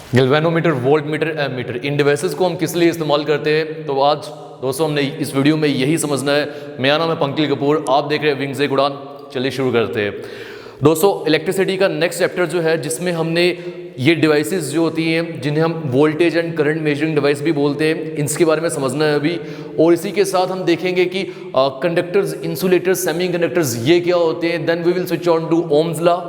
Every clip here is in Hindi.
गैल्वेनोमीटर, वोल्ट मीटर, एमीटर, इन डिवाइसेस को हम किस लिए इस्तेमाल करते हैं? तो आज दोस्तों हमने इस वीडियो में यही समझना है। मेरा नाम है पंकज कपूर, आप देख रहे हैं विंग्स एक उड़ान। चलिए शुरू करते हैं। दोस्तों इलेक्ट्रिसिटी का नेक्स्ट चैप्टर जो है, जिसमें हमने ये डिवाइसेस जो होती हैं जिन्हें हम voltage and current measuring device भी बोलते हैं, इसके बारे में समझना है अभी। और इसी के साथ हम देखेंगे कि कंडक्टर्स, इंसुलेटर्स, सेमी कंडक्टर्स ये क्या होते हैं। Then we will switch on to Ohm's law.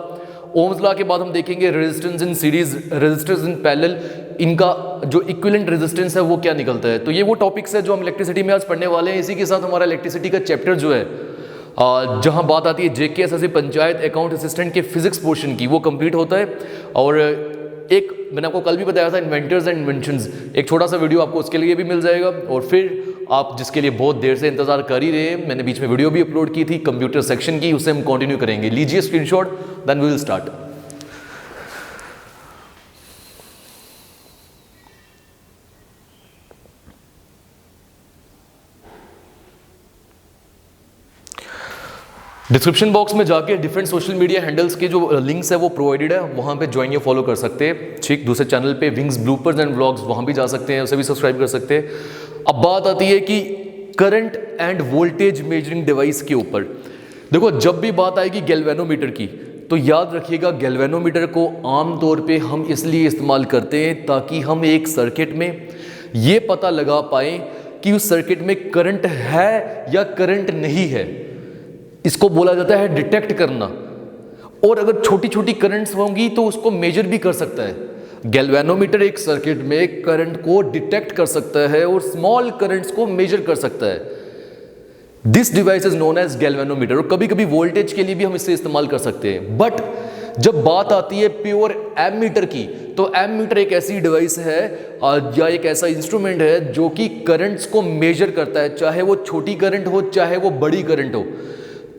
Ohm's law के बाद हम देखेंगे resistance in series, resistance in parallel, इनका जो इक्विवेलेंट रेजिस्टेंस है वो क्या निकलता है। तो ये वो टॉपिक्स है जो हम इलेक्ट्रिसिटी में आज पढ़ने वाले हैं। इसी के साथ हमारा इलेक्ट्रिसिटी का चैप्टर जो है, जहां बात आती है जेकेएसएससी पंचायत अकाउंट असिस्टेंट के फिजिक्स पोर्शन की, वो कंप्लीट होता है। और एक मैंने आपको कल भी बताया था, इन्वेंटर्स एंड इन्वेंशंस, एक छोटा सा वीडियो आपको उसके लिए भी मिल जाएगा। और फिर आप जिसके लिए बहुत देर से इंतजार कर ही रहे हैं, मैंने बीच में वीडियो भी अपलोड की थी कंप्यूटर सेक्शन की, उसे हम कंटिन्यू करेंगे। लीजिए screenshot, then we will start. Description box में जाके डिफरेंट सोशल मीडिया हैंडल्स के जो लिंक्स है वो प्रोवाइडेड है, वहाँ पे ज्वाइन या फॉलो कर सकते हैं। ठीक, दूसरे चैनल पे विंग्स ब्लूपर्स एंड व्लॉग्स, वहाँ भी जा सकते हैं, उसे भी सब्सक्राइब कर सकते हैं। अब बात आती है कि current and voltage measuring device के ऊपर। देखो, जब भी बात आएगी गैल्वेनोमीटर की, तो याद रखिएगा गैल्वेनोमीटर को आमतौर पर हम इसलिए इस्तेमाल करते हैं ताकि हम एक सर्किट में ये पता लगा पाएँ कि उस सर्किट में करंट है या करंट नहीं है। इसको बोला जाता है डिटेक्ट करना। और अगर छोटी छोटी करंट्स होंगी तो उसको मेजर भी कर सकता है। गैल्वेनोमीटर एक सर्किट में करंट को डिटेक्ट कर सकता है और स्मॉल करंट्स को मेजर कर सकता है। This device is known as galvanometer. और कभी कभी वोल्टेज के लिए भी हम इसे इस्तेमाल कर सकते हैं। बट जब बात आती है प्योर एमीटर की, तो एमीटर एक ऐसी डिवाइस है या एक ऐसा इंस्ट्रूमेंट है जो कि करंट्स को मेजर करता है, चाहे वो छोटी करंट हो चाहे वो बड़ी करंट हो।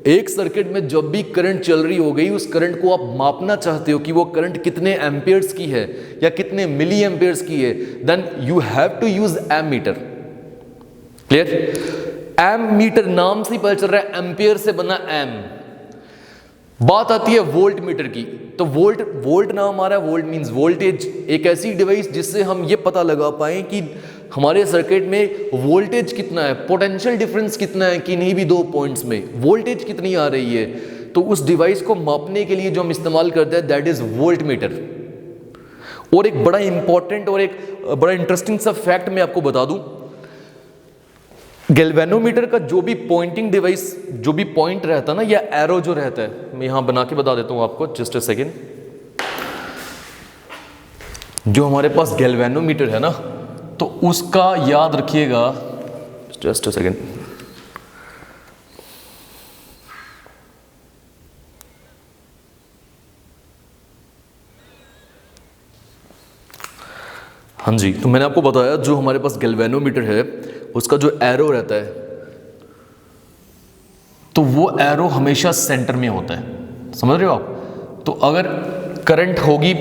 एक सर्किट में जब भी करंट चल रही हो गई, उस करंट को आप मापना चाहते हो कि वो करंट कितने एम्पियर्स की है या कितने मिली एम्पियर्स की है, then you have to use ammeter. Clear? Ammeter नाम से ही पता चल रहा है, एम्पियर से बना एम। बात आती है वोल्ट मीटर की, तो वोल्ट नाम हमारा, वोल्ट मींस वोल्टेज। एक ऐसी डिवाइस जिससे हम ये पता लगा पाए कि हमारे सर्किट में वोल्टेज कितना है, पोटेंशियल डिफरेंस कितना है किन्हीं भी दो पॉइंट्स में, वोल्टेज कितनी आ रही है। तो उस डिवाइस को मापने के लिए जो हम इस्तेमाल करते हैं, दैट इज वोल्ट मीटर। और एक बड़ा इंपॉर्टेंट और एक बड़ा इंटरेस्टिंग सा फैक्ट मैं आपको बता दूं, गैल्वेनोमीटर का जो भी पॉइंटिंग डिवाइस, जो भी पॉइंट रहता है ना, या एरो जो रहता है, मैं यहां बना के बता देता हूं आपको, जस्ट अ सेकेंड। जो हमारे पास गैल्वेनोमीटर है ना, तो उसका याद रखिएगा, जस्ट अ सेकेंड। हाँ जी, तो मैंने आपको बताया जो हमारे पास गैल्वेनोमीटर है उसका जो एरो रहता है, तो वो एरो हमेशा सेंटर में होता है। समझ रहे हो आप? तो अगर करंट होगी,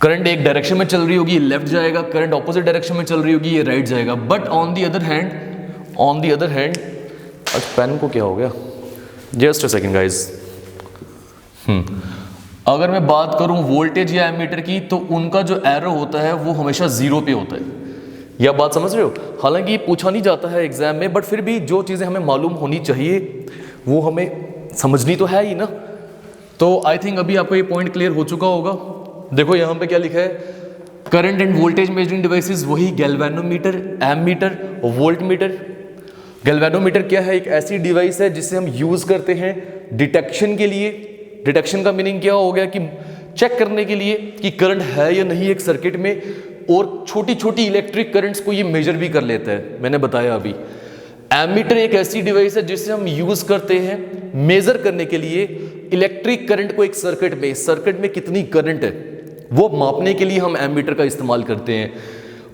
करंट एक डायरेक्शन में चल रही होगी, लेफ्ट जाएगा, करंट ऑपोजिट डायरेक्शन में चल रही होगी, ये राइट जाएगा। But on the other hand, आज पेन को क्या हो गया, जस्ट अ सेकेंड गाइस। अगर मैं बात करूं वोल्टेज या एमीटर की, तो उनका जो एरो होता है वो हमेशा जीरो पे होता है। यह बात समझ रहे हो? हालांकि ये पूछा नहीं जाता है एग्जाम में, बट फिर भी जो चीज़ें हमें मालूम होनी चाहिए वो हमें समझनी तो है ही ना। तो आई थिंक अभी आपको ये पॉइंट क्लियर हो चुका होगा। देखो यहाँ पे क्या लिखा है, current and voltage measuring devices, वही galvanometer, ammeter, volt meter. Galvanometer क्या है? एक ऐसी डिवाइस है जिसे हम यूज करते हैं डिटेक्शन के लिए। डिटेक्शन का मीनिंग क्या हो गया कि चेक करने के लिए कि करंट है या नहीं एक सर्किट में, और छोटी छोटी इलेक्ट्रिक करंट्स को ये मेजर भी कर लेता है, मैंने बताया अभी। एमीटर एक ऐसी डिवाइस है जिसे हम यूज करते हैं मेजर करने के लिए इलेक्ट्रिक करंट को एक सर्किट में कितनी करंट है वो मापने के लिए हम एमीटर का इस्तेमाल करते हैं।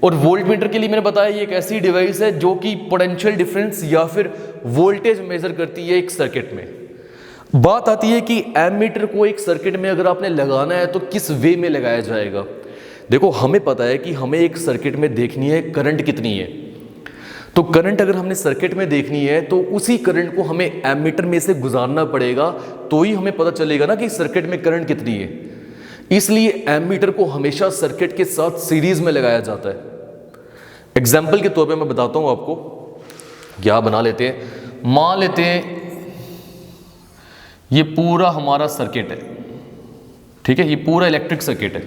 और वोल्ट मीटर के लिए मैंने बताया ये एक ऐसी डिवाइस है जो कि पोटेंशियल डिफरेंस या फिर वोल्टेज मेजर करती है एक सर्किट में। बात आती है कि एमीटर को एक सर्किट में अगर आपने लगाना है तो किस वे में लगाया जाएगा। देखो, हमें पता है कि हमें एक सर्किट में देखनी है करंट कितनी है, तो करंट अगर हमने सर्किट में देखनी है तो उसी करंट को हमें एमीटर में से गुजारना पड़ेगा, तो ही हमें पता चलेगा ना कि सर्किट में करंट कितनी है। इसलिए एमीटर को हमेशा सर्किट के साथ सीरीज में लगाया जाता है। एग्जाम्पल के तौर पे मैं बताता हूं आपको, क्या बना लेते हैं, मान लेते हैं ये पूरा हमारा सर्किट है, ठीक है, ये पूरा इलेक्ट्रिक सर्किट है,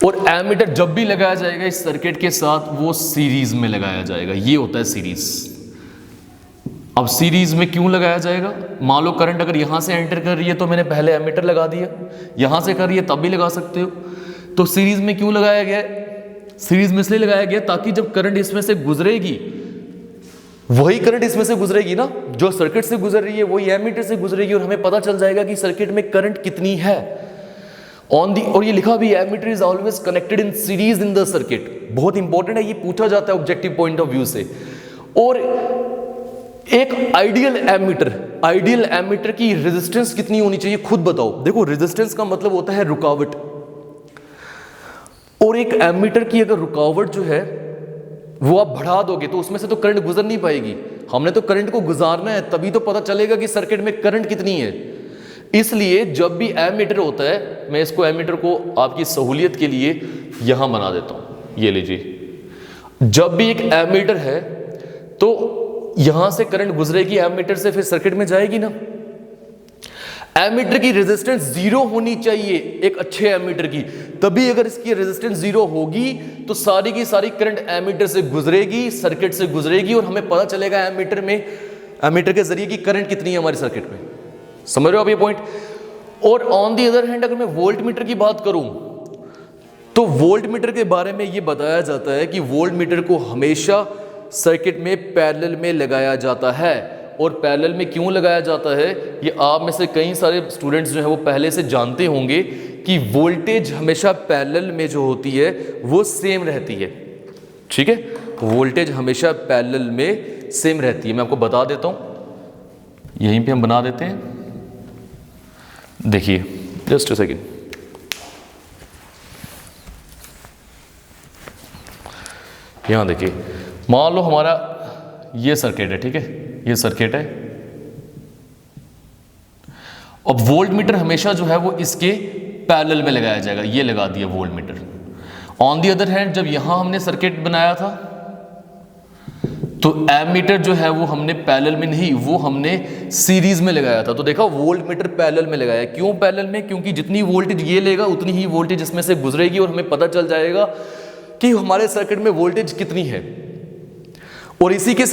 और एमीटर जब भी लगाया जाएगा इस सर्किट के साथ वो सीरीज में लगाया जाएगा। ये होता है सीरीज। अब सीरीज में क्यों लगाया जाएगा, मान लो करंट अगर यहां से एंटर कर रही है तो मैंने पहले एमीटर लगा दिया, यहां से कर रही है तब भी लगा सकते हो। तो सीरीज में क्यों लगाया गया, सीरीज में इसलिए लगाया गया ताकि जब करंट इसमें से गुजरेगी वही करंट इसमें से गुजरेगी ना, जो सर्किट से गुजर रही है वही एमीटर से गुजरेगी, और हमें पता चल जाएगा कि सर्किट में करंट कितनी है ऑन दी। और ये लिखा भी, ammeter is always connected in series in the circuit. बहुत इंपॉर्टेंट है, ये पूछा जाता है ऑब्जेक्टिव पॉइंट ऑफ व्यू से। और एक आइडियल एमीटर की रेजिस्टेंस कितनी होनी चाहिए खुद बताओ। देखो रेजिस्टेंस का मतलब होता है रुकावट, और एक एमीटर की अगर रुकावट जो है वो आप बढ़ा दोगे तो उसमें से तो करंट गुजर नहीं पाएगी। हमने तो करंट को गुजारना है, तभी तो पता चलेगा कि सर्किट में करंट कितनी है। इसलिए जब भी एमीटर होता है, मैं इसको एमीटर को आपकी सहूलियत के लिए यहां बना देता हूं, ये लीजिए। जब भी एक एमीटर है तो यहां से करंट गुजरेगी एमीटर से, फिर सर्किट में जाएगी ना। एमीटर की रेजिस्टेंस जीरो होनी चाहिए एक अच्छे एमीटर की, तभी अगर इसकी रेजिस्टेंस जीरो होगी तो सारी की सारी करंट एमीटर से गुजरेगी, सर्किट से गुजरेगी, और हमें पता चलेगा एमीटर के जरिए की करंट कितनी है हमारे सर्किट में। समझ रहे हो आप ये पॉइंट। और ऑन दी अदर हैंड अगर मैं वोल्ट मीटर की बात करूं तो वोल्ट मीटर के बारे में ये बताया जाता है कि वोल्ट मीटर को हमेशा सर्किट में पैरेलल में लगाया जाता है। और पैरेलल में क्यों लगाया जाता है, ये आप में से कई सारे स्टूडेंट्स जो है वो पहले से जानते होंगे कि वोल्टेज हमेशा पैरेलल में जो होती है वो सेम रहती है, ठीक है, वोल्टेज हमेशा पैरेलल में सेम रहती है। मैं आपको बता देता हूं, यहीं पे हम बना देते हैं, देखिए जस्ट अ सेकेंड। यहां देखिए, मान लो हमारा ये सर्किट है, ठीक है, ये सर्किट है। अब वोल्ट मीटर हमेशा जो है वो इसके पैरेलल में लगाया जाएगा, ये लगा दिया volt meter. On the other hand जब यहां हमने सर्किट बनाया था तो एमीटर जो है वो हमने पैरेलल में नहीं, वो हमने सीरीज में लगाया था। तो देखा वोल्ट मीटर पैरेलल में लगाया। क्यों पैरेलल में, क्योंकि जितनी वोल्टेज ये लेगा उतनी ही वोल्टेज इसमें से गुजरेगी, और हमें पता चल जाएगा कि हमारे सर्किट में वोल्टेज कितनी है। और इसी के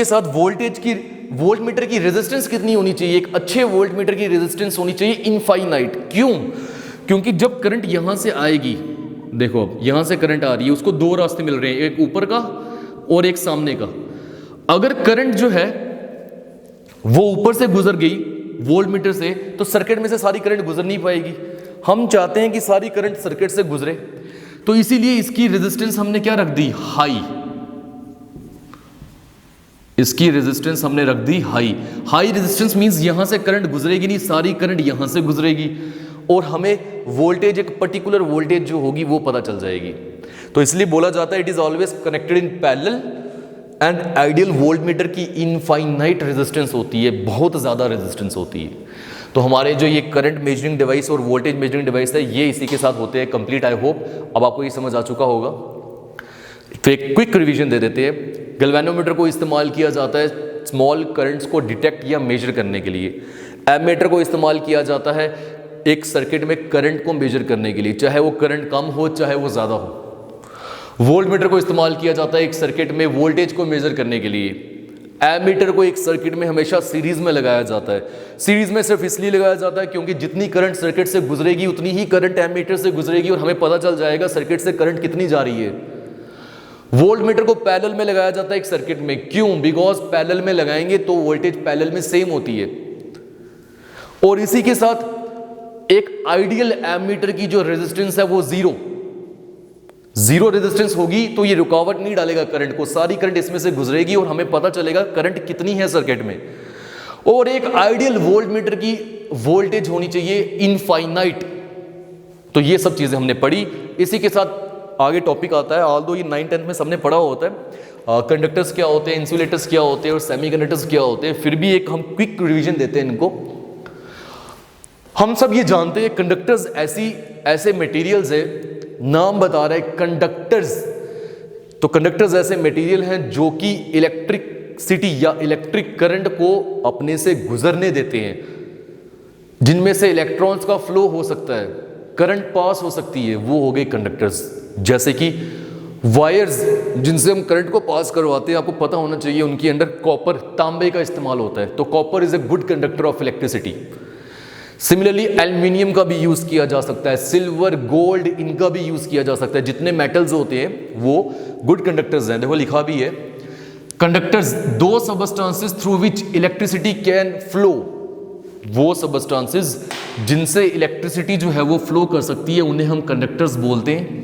साथ वोल्ट मीटर की रेजिस्टेंस कितनी होनी चाहिए, एक अच्छे वोल्ट मीटर की रेजिस्टेंस होनी चाहिए इनफाइनाइट। क्यों, क्योंकि जब करंट यहां से आएगी, देखो अब यहां से करंट आ रही है, उसको दो रास्ते मिल रहे हैं, एक ऊपर का और एक सामने का। अगर करंट जो है वो ऊपर से गुजर गई वोल्ट मीटर से तो सर्किट में से सारी करंट गुजर नहीं पाएगी। हम चाहते हैं कि सारी करंट सर्किट से गुजरे, तो इसीलिए इसकी रेजिस्टेंस हमने क्या रख दी, हाई। इसकी रेजिस्टेंस हमने रख दी हाई। हाई रेजिस्टेंस मींस यहां से करंट गुजरेगी नहीं, सारी करंट यहां से गुजरेगी, और हमें वोल्टेज, एक पर्टिकुलर वोल्टेज जो होगी वो पता चल जाएगी। तो इसलिए बोला जाता है it is always connected in parallel, and ideal volt meter की इनफाइनाइट रेजिस्टेंस होती है, बहुत ज्यादा रेजिस्टेंस होती है। तो हमारे जो ये करंट मेजरिंग डिवाइस और वोल्टेज मेजरिंग डिवाइस है ये इसी के साथ होते हैं कंप्लीट। आई होप अब आपको ये समझ आ चुका होगा। तो एक क्विक रिवीजन दे देते हैं। गैल्वेनोमीटर को इस्तेमाल किया जाता है स्मॉल करंट्स को डिटेक्ट या मेजर करने के लिए। एमीटर को इस्तेमाल किया जाता है एक सर्किट में करंट को मेजर करने के लिए, चाहे वो करंट कम हो चाहे वो ज़्यादा हो। वोल्ट मीटर को इस्तेमाल किया जाता है एक सर्किट में वोल्टेज को मेजर करने के लिए। एमीटर को एक सर्किट में हमेशा सीरीज में लगाया जाता है। सीरीज में सिर्फ इसलिए लगाया जाता है क्योंकि जितनी करंट सर्किट से गुजरेगी उतनी ही करंट एमीटर से गुजरेगी, और हमें पता चल जाएगा सर्किट से करंट कितनी जा रही है। वोल्ट मीटर को पैरेलल में लगाया जाता है एक सर्किट में। क्यों, बिकॉज पैरेलल में लगाएंगे तो वोल्टेज पैरेलल में सेम होती है। और इसी के साथ एक आइडियल एमीटर की जो रेजिस्टेंस है वो जीरो रेजिस्टेंस होगी, तो ये रुकावट नहीं डालेगा करंट को, सारी करंट इसमें से गुजरेगी और हमें पता चलेगा करंट कितनी है सर्किट में। और एक आइडियल वोल्ट मीटर की वोल्टेज होनी चाहिए इनफाइनाइट। तो ये सब चीजें हमने पढ़ी। इसी के साथ आगे टॉपिक आता है, ऑल्दो ये 9-10 में सबने पढ़ा होता है, कंडक्टर्स क्या होते हैं, इंसुलेटर्स क्या होते हैं और सेमीकंडक्टर्स क्या होते हैं, फिर भी एक हम क्विक रिवीजन देते हैं इनको। हम सब ये जानते हैं कंडक्टर्स ऐसे मटेरियल्स है, नाम बता रहा है कंडक्टर्स। तो कंडक्टर्स ऐसे मटेरियल हैं जो कि इलेक्ट्रिसिटी या इलेक्ट्रिक करंट को अपने से गुजरने देते हैं, जिनमें से इलेक्ट्रॉन्स का फ्लो हो सकता है, करंट पास हो सकती है, वो हो गए कंडक्टर्स। जैसे कि वायर्स जिनसे हम करंट को पास करवाते हैं, आपको पता होना चाहिए उनके अंदर कॉपर, तांबे का इस्तेमाल होता है, तो copper is a good conductor of electricity. Similarly aluminium का भी यूज किया जा सकता है, सिल्वर, गोल्ड, इनका भी यूज किया जा सकता है। जितने मेटल्स होते हैं वो गुड कंडक्टर्स हैं। देखो लिखा भी है, कंडक्टर्स दो substances through which electricity can flow, वो सबस्टेंसेस जिनसे इलेक्ट्रिसिटी जो है वो फ्लो कर सकती है, उन्हें हम कंडक्टर्स बोलते हैं।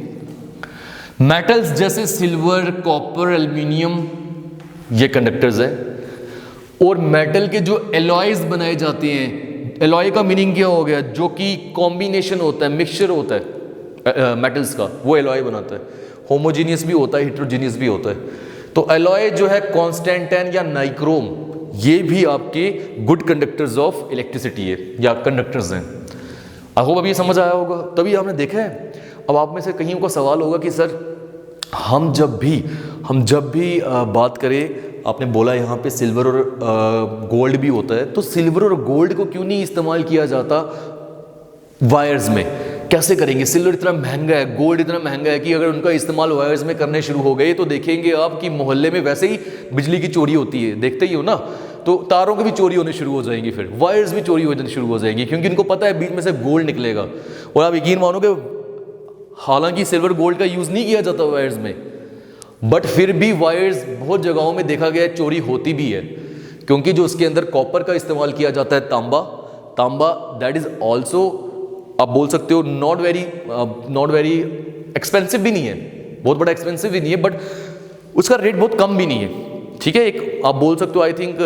मेटल्स जैसे सिल्वर, कॉपर, एल्युमिनियम, ये कंडक्टर्स है। और मेटल के जो एलॉयज बनाए जाते हैं, एलॉय का मीनिंग क्या हो गया, जो कि कॉम्बिनेशन होता है, मिक्सचर होता है मेटल्स का, वो एलॉय बनाता है। होमोजीनियस भी होता है, हेट्रोजीनियस भी होता है। तो एलॉय जो है कॉन्स्टेंटाइन या नाइक्रोम, ये भी आपके गुड कंडक्टर्स ऑफ इलेक्ट्रिसिटी है या कंडक्टर्स हैं। आई होप अभी समझ आया होगा, तभी आपने देखा है। अब आप में से कहीं को सवाल होगा कि सर हम जब भी बात करें, आपने बोला यहाँ पे सिल्वर और गोल्ड भी होता है, तो सिल्वर और गोल्ड को क्यों नहीं इस्तेमाल किया जाता वायर्स में? कैसे करेंगे? सिल्वर इतना महंगा है, गोल्ड इतना महंगा है कि अगर उनका इस्तेमाल वायर्स में करने शुरू हो गए तो देखेंगे आप कि मोहल्ले में वैसे ही बिजली की चोरी होती है, देखते ही हो ना, तो तारों की भी चोरी होने शुरू हो जाएंगी, फिर वायर्स भी चोरी होने शुरू हो जाएंगी, क्योंकि इनको पता है बीच में से गोल्ड निकलेगा। और आप यकीन मानोगे, हालांकि सिल्वर गोल्ड का यूज नहीं किया जाता वायर्स में, बट फिर भी वायर्स बहुत जगहों में देखा गया है चोरी होती भी है, क्योंकि जो उसके अंदर कॉपर का इस्तेमाल किया जाता है, तांबा दैट इज ऑल्सो, आप बोल सकते हो नॉट वेरी एक्सपेंसिव भी नहीं है, बहुत बड़ा एक्सपेंसिव भी नहीं है, बट उसका रेट बहुत कम भी नहीं है। ठीक है, एक आप बोल सकते हो आई थिंक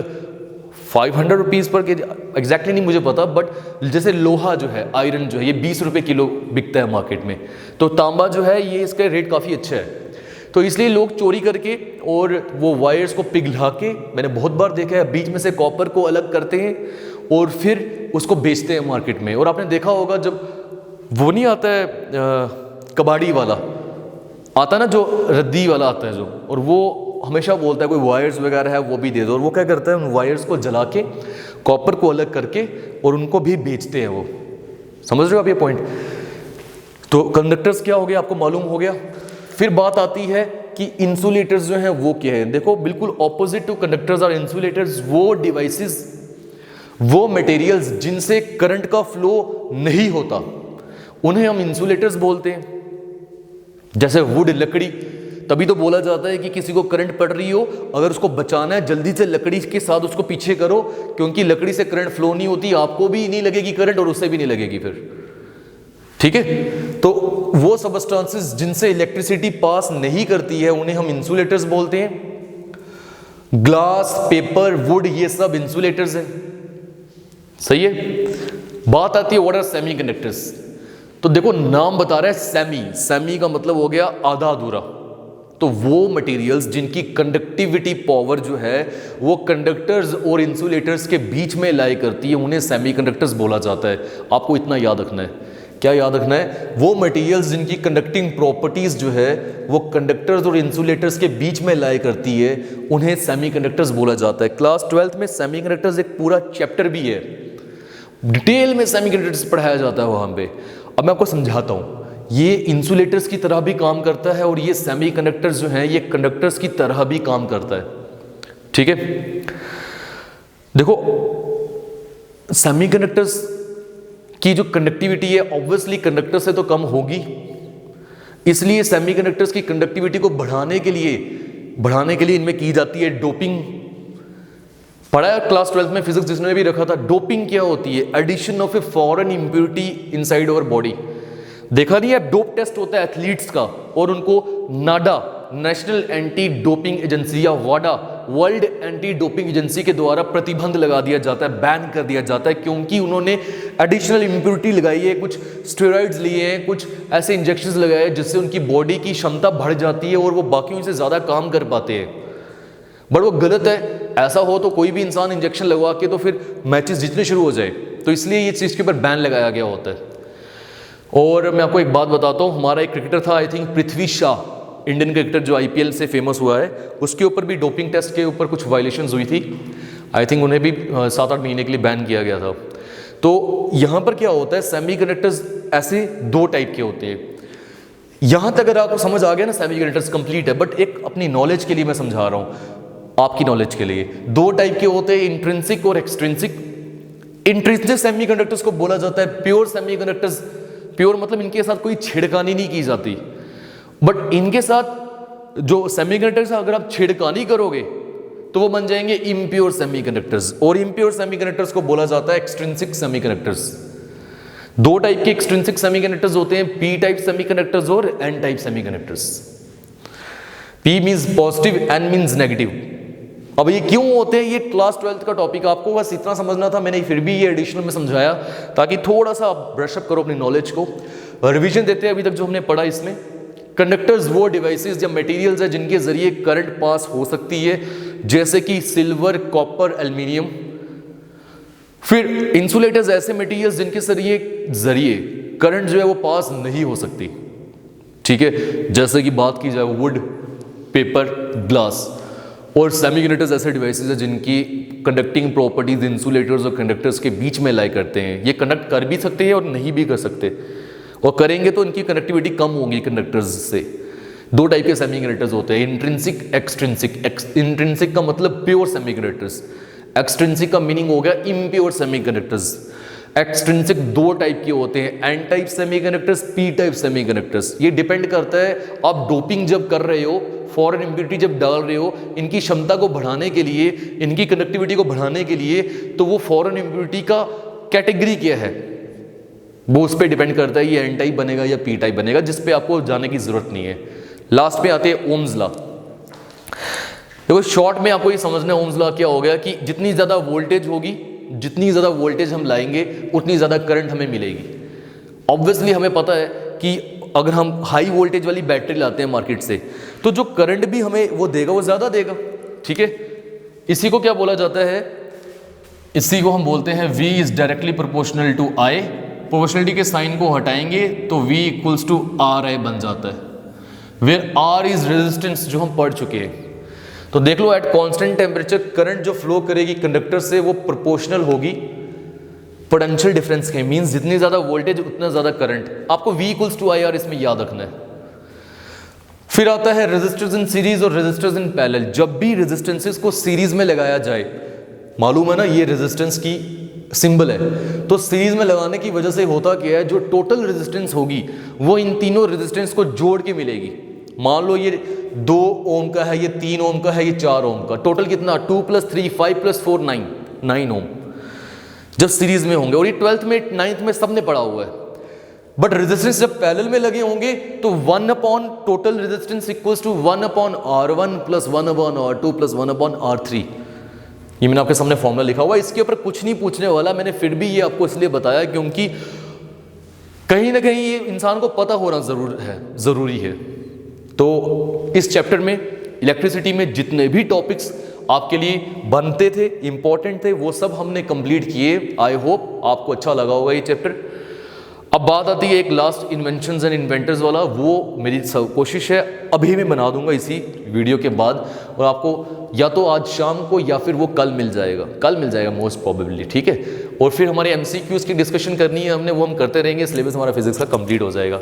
500 रुपीज़ पर के, एग्जैक्टली नहीं मुझे पता, बट जैसे लोहा जो है, आयरन जो है, ये 20 रुपये किलो बिकता है मार्केट में, तो तांबा जो है ये इसका रेट काफ़ी अच्छा है। तो इसलिए लोग चोरी करके और वो वायर्स को पिघला के, मैंने बहुत बार देखा है, बीच में से कॉपर को अलग करते हैं और फिर उसको बेचते हैं मार्केट में। और आपने देखा होगा जब वो नहीं आता है कबाड़ी वाला आता ना, जो रद्दी वाला आता है जो, और वो हमेशा बोलता है कोई वायर्स वगैरह है वो भी दे दो, और वो क्या करता है, उन वायर्स को जला के कॉपर को अलग करके और उनको भी बेचते हैं वो। समझ रहे हो आप ये पॉइंट? तो कंडक्टर्स क्या हो गया, आपको मालूम हो गया। फिर बात आती है कि इंसुलेटर्स जो हैं वो क्या है। देखो बिल्कुल ऑपोजिट टू कंडक्टर्स और इंसुलेटर्स, वो डिवाइसेस, वो मटेरियल्स जिनसे करंट का फ्लो नहीं होता, उन्हें हम इंसुलेटर्स बोलते हैं। जैसे वुड, लकड़ी, तभी तो बोला जाता है कि किसी को करंट पड़ रही हो, अगर उसको बचाना है जल्दी से लकड़ी के साथ उसको पीछे करो, क्योंकि लकड़ी से करंट फ्लो नहीं होती, आपको भी नहीं लगेगी करंट और उससे भी नहीं लगेगी फिर। ठीक है, तो वो सबस्टेंसेस जिनसे इलेक्ट्रिसिटी पास नहीं करती है उन्हें हम इंसुलेटर्स बोलते हैं। ग्लास, पेपर, वुड, ये सब इंसुलेटर्स हैं। सही है। बात आती है व्हाट आर सेमीकंडक्टर्स। तो देखो नाम बता रहा है सेमी का मतलब हो गया आधा अधूरा। तो वो मटेरियल्स जिनकी कंडक्टिविटी पावर जो है वो कंडक्टर्स और इंसुलेटर्स के बीच में लाई करती है, उन्हें सेमीकंडक्टर्स बोला जाता है। आपको इतना याद रखना है। क्या याद रखना है? वो मटेरियल्स जिनकी कंडक्टिंग प्रॉपर्टीज जो है वो कंडक्टर्स और इंसुलेटर्स के बीच में लाई करती है, उन्हें सेमीकंडक्टर्स बोला जाता है। क्लास 12th में सेमीकंडक्टर्स एक पूरा चैप्टर भी है, डिटेल में सेमीकंडक्टर्स पढ़ाया जाता है वहां पे। अब मैं आपको समझाता हूं। ये इंसुलेटर्स की तरह भी काम करता है और ये सेमीकंडक्टर्स जो हैं ये कंडक्टर्स की तरह भी काम करता है। ठीक है, देखो सेमीकंडक्टर्स की जो कंडक्टिविटी है ऑब्वियसली कंडक्टर से तो कम होगी, इसलिए सेमीकंडक्टर्स की कंडक्टिविटी को बढ़ाने के लिए इनमें की जाती है डोपिंग। पढ़ा है क्लास 12th में फिजिक्स जिसने भी रखा था। डोपिंग क्या होती है? Addition of a foreign impurity inside our body. देखा नहीं है, डोप टेस्ट होता है एथलीट्स का और उनको नाडा, नेशनल एंटी डोपिंग एजेंसी, या वाडा, वर्ल्ड एंटी डोपिंग एजेंसी के द्वारा प्रतिबंध लगा दिया जाता है, बैन कर दिया जाता है, क्योंकि उन्होंने एडिशनल इंप्योरिटी लगाई है, कुछ स्टेरॉइड्स लिए हैं, कुछ ऐसे इंजेक्शंस लगाए हैं जिससे उनकी बॉडी की क्षमता बढ़ जाती है और वो बाकियों से ज़्यादा काम कर पाते हैं। बट वो गलत है। ऐसा हो तो कोई भी इंसान इंजेक्शन लगवा के तो फिर मैचेस जीतने शुरू हो जाए। तो इसलिए ये चीज़ के ऊपर बैन लगाया गया होता है। और मैं आपको एक बात बताता हूँ, हमारा एक क्रिकेटर था, I think Prithvi Shah, Indian cricketer जो IPL से फेमस हुआ है, उसके ऊपर भी डोपिंग टेस्ट के ऊपर कुछ वायलेशंस हुई थी। आई थिंक उन्हें भी 7-8 महीने के लिए बैन किया गया था। तो यहाँ पर क्या होता है, सेमीकंडक्टर्स ऐसे 2 टाइप के होते हैं। यहाँ तक अगर आपको समझ आ गया ना, सेमीकंडक्टर्स कंप्लीट है, बट एक अपनी नॉलेज के लिए मैं समझा रहा हूँ, आपकी नॉलेज के लिए। 2 टाइप के होते हैं, इंट्रिंसिक और एक्सट्रिंसिक। इंट्रिंसिक सेमीकंडक्टर्स को बोला जाता है प्योर सेमीकंडक्टर्स। प्योर मतलब इनके साथ कोई छेड़खानी नहीं की जाती, बट इनके साथ जो सेमीकंडक्टर्स अगर आप छेड़खानी करोगे तो वो बन जाएंगे इम्प्योर सेमीकंडक्टर्स, और इम्प्योर सेमीकंडक्टर्स को बोला जाता है एक्सट्रिंसिक सेमीकंडक्टर्स। 2 टाइप के एक्सट्रिंसिक सेमीकंडक्टर्स होते हैं, P टाइप सेमीकंडक्टर्स और N type semiconductors. P means positive, N means negative. अब ये क्यों होते हैं, ये क्लास 12th का टॉपिक, आपको बस इतना समझना था, मैंने फिर भी ये एडिशनल में समझाया ताकि थोड़ा सा आप ब्रशअप करो अपनी नॉलेज को। रिवीजन देते हैं अभी तक जो हमने पढ़ा इसमें। कंडक्टर्स वो डिवाइसेस या मटेरियल्स है जिनके जरिए करंट पास हो सकती है, जैसे कि सिल्वर, कॉपर, एल्यूमिनियम। फिर इंसुलेटर्स ऐसे मटेरियल्स जिनके जरिए करंट जो है वो पास नहीं हो सकती, ठीक है, जैसे कि बात की जाए वुड, पेपर, ग्लास। और सेमीकंडक्टर्स ऐसे डिवाइसेस है जिनकी कंडक्टिंग प्रॉपर्टीज इंसुलेटर्स और कंडक्टर्स के बीच में लाई करते हैं। ये कंडक्ट कर भी सकते हैं और नहीं भी कर सकते, और करेंगे तो इनकी कनेक्टिविटी कम होगी कंडक्टर्स से। 2 टाइप के सेमीकंडक्टर्स होते हैं, इंट्रिंसिक, एक्सट्रिंसिक। इंट्रिंसिक का मतलब प्योर सेमीकंडक्टर्स, एक्सट्रिंसिक का मीनिंग हो गया इम्प्योर सेमीकंडक्टर्स। एक्सट्रिंसिक 2 टाइप के होते हैं, N type semiconductors, P type semiconductors. ये डिपेंड करता है आप डोपिंग जब कर रहे हो, फॉरेन इम्प्योरिटी जब डाल रहे हो, इनकी क्षमता को बढ़ाने के लिए, इनकी कनेक्टिविटी को बढ़ाने के लिए, तो वो फॉरेन इम्प्योरिटी का कैटेगरी क्या है वो उस पर डिपेंड करता है, ये N टाइप बनेगा या P टाइप बनेगा, जिस पे आपको जाने की जरूरत नहीं है। लास्ट पे आते हैं ओम्स लॉ। देखो शॉर्ट में आपको ये समझना है ओम्स लॉ क्या हो गया, कि जितनी ज्यादा वोल्टेज होगी, जितनी ज्यादा वोल्टेज हम लाएंगे उतनी ज्यादा करंट हमें मिलेगी। ऑब्वियसली हमें पता है कि अगर हम हाई वोल्टेज वाली बैटरी लाते हैं मार्केट से, तो जो करंट भी हमें वो देगा वो ज्यादा देगा, ठीक है। इसी को क्या बोला जाता है, इसी को हम बोलते हैं V is directly proportional to I। Proportionality के साइन को हटाएंगे तो V इक्वल्स टू RI बन जाता है, वेयर R इज रेजिस्टेंस, जो हम पढ़ चुके हैं। तो देख लो एट कांस्टेंट टेम्परेचर करंट जो फ्लो करेगी कंडक्टर से वो प्रोपोर्शनल होगी पोटेंशियल डिफरेंस के, मींस जितनी ज्यादा वोल्टेज उतना ज्यादा करंट। आपको V इक्वल्स टू IR इसमें याद रखना है। फिर आता है रेजिस्टर्स इन सीरीज और रेजिस्टर्स इन पैरेलल। जब भी रेजिस्टेंसेस को सीरीज में लगाया जाए, मालूम है ना ये रेजिस्टेंस की सिंबल है, तो सीरीज में लगाने की वजह से होता क्या है, जो टोटल रेजिस्टेंस होगी वो इन तीनों रेजिस्टेंस को जोड़ के मिलेगी। मान लो ये 2 ओम का है, ये 3 ओम का है, ये 4 ओम का, टोटल कितना 2 + 3 5 + 4 9 ओम जब सीरीज में होंगे। और ये 12th में 9th में सबने पढ़ा हुआ है। बट रेजिस्टेंस जब पैरेलल में लगे होंगे तो 1 upon total resistance equals to 1 upon R1 + 1 upon R2 + 1 upon R3। ये मैंने आपके सामने फॉर्मूला लिखा हुआ है, इसके ऊपर कुछ नहीं पूछने वाला, मैंने फिर भी ये आपको इसलिए बताया क्योंकि कहीं ना कहीं ये इंसान को पता होना जरूरी है। तो इस चैप्टर में इलेक्ट्रिसिटी में जितने भी टॉपिक्स आपके लिए बनते थे, इंपॉर्टेंट थे, वो सब हमने कंप्लीट किए। आई होप आपको अच्छा लगा होगा ये चैप्टर। अब बात आती है एक लास्ट इन्वेंशंस एंड इन्वेंटर्स वाला, वो मेरी कोशिश है अभी मैं बना दूंगा इसी वीडियो के बाद, और आपको या तो आज शाम को या फिर वो कल मिल जाएगा मोस्ट प्रोबेबली, ठीक है। और फिर हमारे MCQs की डिस्कशन करनी है हमने, वो हम करते रहेंगे, सिलेबस हमारा फिजिक्स का कंप्लीट हो जाएगा।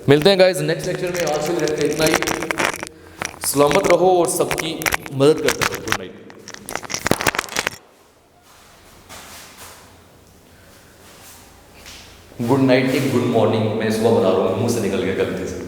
मिलते हैं गाइज नेक्स्ट लेक्चर में। आज के लिए इतना ही। सलामत रहो और सबकी मदद करते रहो। Good night. गुड नाइट की गुड मॉर्निंग मैं सुबह बता रहा हूँ, मुंह से निकल गया गलती से।